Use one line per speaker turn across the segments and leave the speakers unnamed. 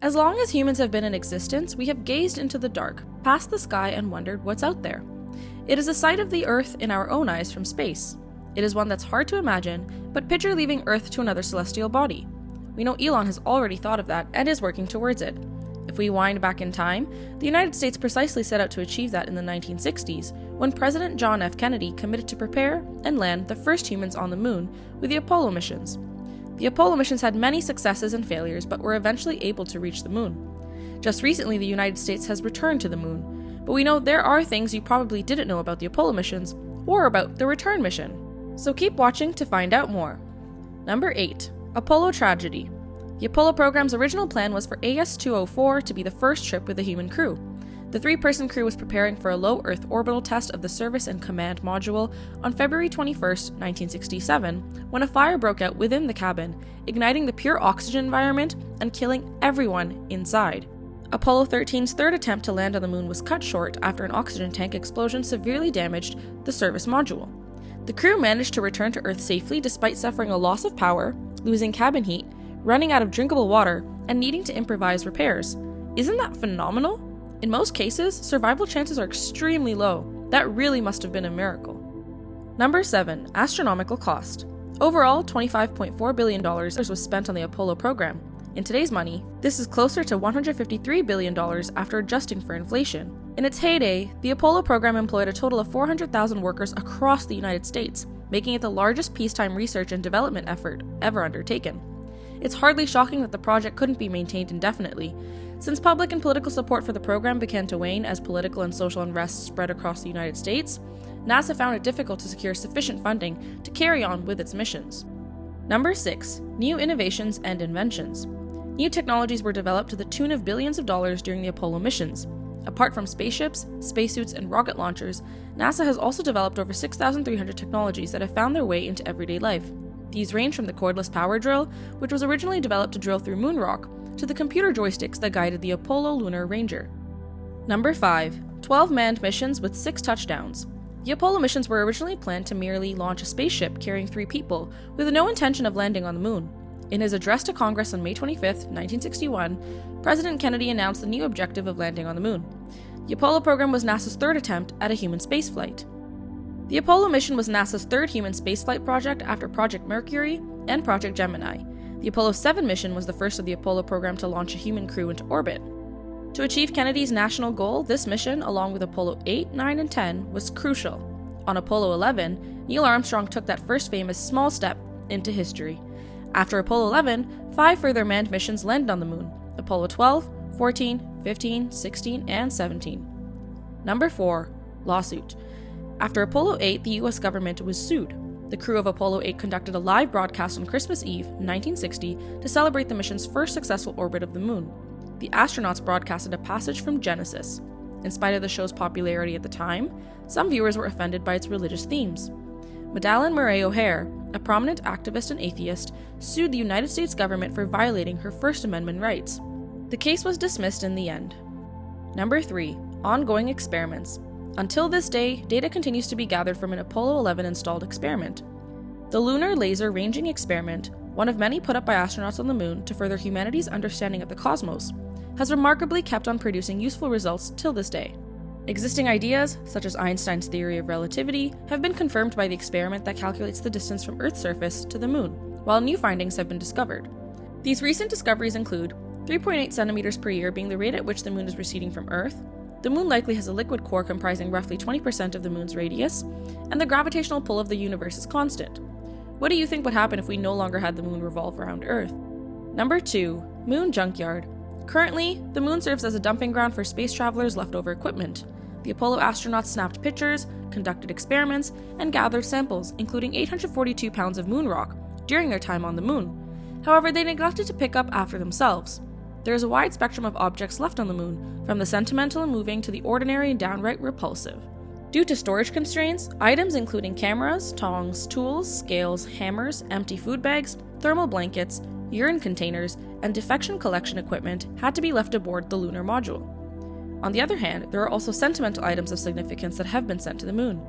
As long as humans have been in existence, we have gazed into the dark, past the sky, and wondered what's out there. It is a sight of the Earth in our own eyes from space. It is one that's hard to imagine, but picture leaving Earth to another celestial body. We know Elon has already thought of that and is working towards it. If we wind back in time, the United States precisely set out to achieve that in the 1960s, when President John F. Kennedy committed to prepare and land the first humans on the moon with the Apollo missions. The Apollo missions had many successes and failures, but were eventually able to reach the moon. Just recently, the United States has returned to the moon, but we know there are things you probably didn't know about the Apollo missions or about the return mission. So keep watching to find out more. Number 8. Apollo Tragedy. The Apollo program's original plan was for AS-204 to be the first trip with a human crew. The 3-person crew was preparing for a low Earth orbital test of the Service and Command Module on February 21, 1967, when a fire broke out within the cabin, igniting the pure oxygen environment and killing everyone inside. Apollo 13's third attempt to land on the moon was cut short after an oxygen tank explosion severely damaged the service module. The crew managed to return to Earth safely despite suffering a loss of power, losing cabin heat, running out of drinkable water, and needing to improvise repairs. Isn't that phenomenal? In most cases, survival chances are extremely low. That really must have been a miracle. Number 7. Astronomical cost. Overall, $25.4 billion was spent on the Apollo program. In today's money, this is closer to $153 billion after adjusting for inflation. In its heyday, the Apollo program employed a total of 400,000 workers across the United States, making it the largest peacetime research and development effort ever undertaken. It's hardly shocking that the project couldn't be maintained indefinitely. Since public and political support for the program began to wane as political and social unrest spread across the United States, NASA found it difficult to secure sufficient funding to carry on with its missions. Number 6. New innovations and inventions. New technologies were developed to the tune of billions of dollars during the Apollo missions. Apart from spaceships, spacesuits, and rocket launchers, NASA has also developed over 6,300 technologies that have found their way into everyday life. These range from the cordless power drill, which was originally developed to drill through moon rock, to the computer joysticks that guided the Apollo Lunar Ranger. Number 5. 12 manned missions with 6 touchdowns. The Apollo missions were originally planned to merely launch a spaceship carrying 3 people, with no intention of landing on the moon. In his address to Congress on May 25, 1961, President Kennedy announced the new objective of landing on the moon. The Apollo program was NASA's third attempt at a human spaceflight. The Apollo mission was NASA's third human spaceflight project after Project Mercury and Project Gemini. The Apollo 7 mission was the first of the Apollo program to launch a human crew into orbit. To achieve Kennedy's national goal, this mission, along with Apollo 8, 9, and 10, was crucial. On Apollo 11, Neil Armstrong took that first famous small step into history. After Apollo 11, 5 further manned missions landed on the moon: Apollo 12, 14, 15, 16, and 17. Number 4. Lawsuit. After Apollo 8, the US government was sued. The crew of Apollo 8 conducted a live broadcast on Christmas Eve, 1960, to celebrate the mission's first successful orbit of the moon. The astronauts broadcasted a passage from Genesis. In spite of the show's popularity at the time, some viewers were offended by its religious themes. Madalyn Murray O'Hair, a prominent activist and atheist, sued the United States government for violating her First Amendment rights. The case was dismissed in the end. Number 3. Ongoing experiments. Until this day, data continues to be gathered from an Apollo 11 installed experiment. The Lunar Laser Ranging Experiment, one of many put up by astronauts on the moon to further humanity's understanding of the cosmos, has remarkably kept on producing useful results till this day. Existing ideas, such as Einstein's theory of relativity, have been confirmed by the experiment that calculates the distance from Earth's surface to the moon, while new findings have been discovered. These recent discoveries include 3.8 centimeters per year being the rate at which the moon is receding from Earth. The moon likely has a liquid core comprising roughly 20% of the moon's radius, and the gravitational pull of the universe is constant. What do you think would happen if we no longer had the moon revolve around Earth? Number 2. Moon Junkyard. Currently, the moon serves as a dumping ground for space travelers' leftover equipment. The Apollo astronauts snapped pictures, conducted experiments, and gathered samples, including 842 pounds of moon rock, during their time on the moon. However, they neglected to pick up after themselves. There is a wide spectrum of objects left on the moon, from the sentimental and moving to the ordinary and downright repulsive. Due to storage constraints, items including cameras, tongs, tools, scales, hammers, empty food bags, thermal blankets, urine containers, and defection collection equipment had to be left aboard the lunar module. On the other hand, there are also sentimental items of significance that have been sent to the moon.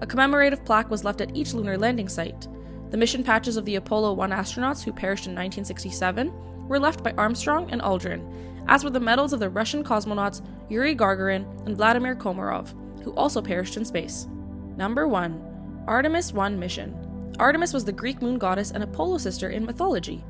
A commemorative plaque was left at each lunar landing site. The mission patches of the Apollo 1 astronauts who perished in 1967 were left by Armstrong and Aldrin, as were the medals of the Russian cosmonauts Yuri Gagarin and Vladimir Komarov, who also perished in space. Number 1. Artemis 1 mission. Artemis was the Greek moon goddess and Apollo sister in mythology.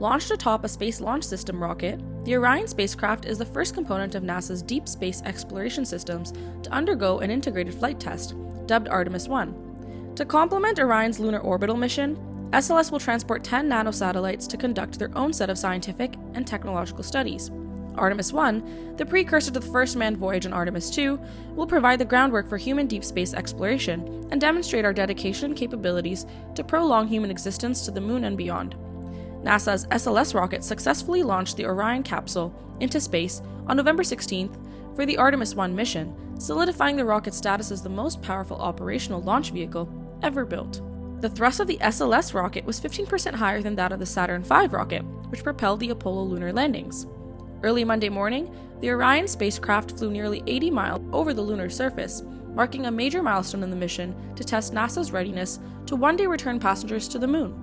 Launched atop a Space Launch System rocket, the Orion spacecraft is the first component of NASA's deep space exploration systems to undergo an integrated flight test, dubbed Artemis 1. To complement Orion's lunar orbital mission, SLS will transport 10 nanosatellites to conduct their own set of scientific and technological studies. Artemis 1, the precursor to the first manned voyage on Artemis 2, will provide the groundwork for human deep space exploration and demonstrate our dedication and capabilities to prolong human existence to the moon and beyond. NASA's SLS rocket successfully launched the Orion capsule into space on November 16th for the Artemis 1 mission, solidifying the rocket's status as the most powerful operational launch vehicle ever built. The thrust of the SLS rocket was 15% higher than that of the Saturn V rocket, which propelled the Apollo lunar landings. Early Monday morning, the Orion spacecraft flew nearly 80 miles over the lunar surface, marking a major milestone in the mission to test NASA's readiness to one day return passengers to the moon.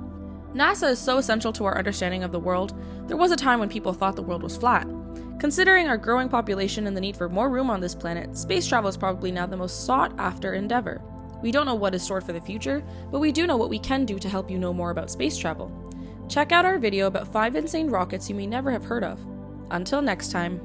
NASA is so essential to our understanding of the world. There was a time when people thought the world was flat. Considering our growing population and the need for more room on this planet, space travel is probably now the most sought-after endeavor. We don't know what is stored for the future, but we do know what we can do to help you know more about space travel. Check out our video about 5 insane rockets you may never have heard of. Until next time.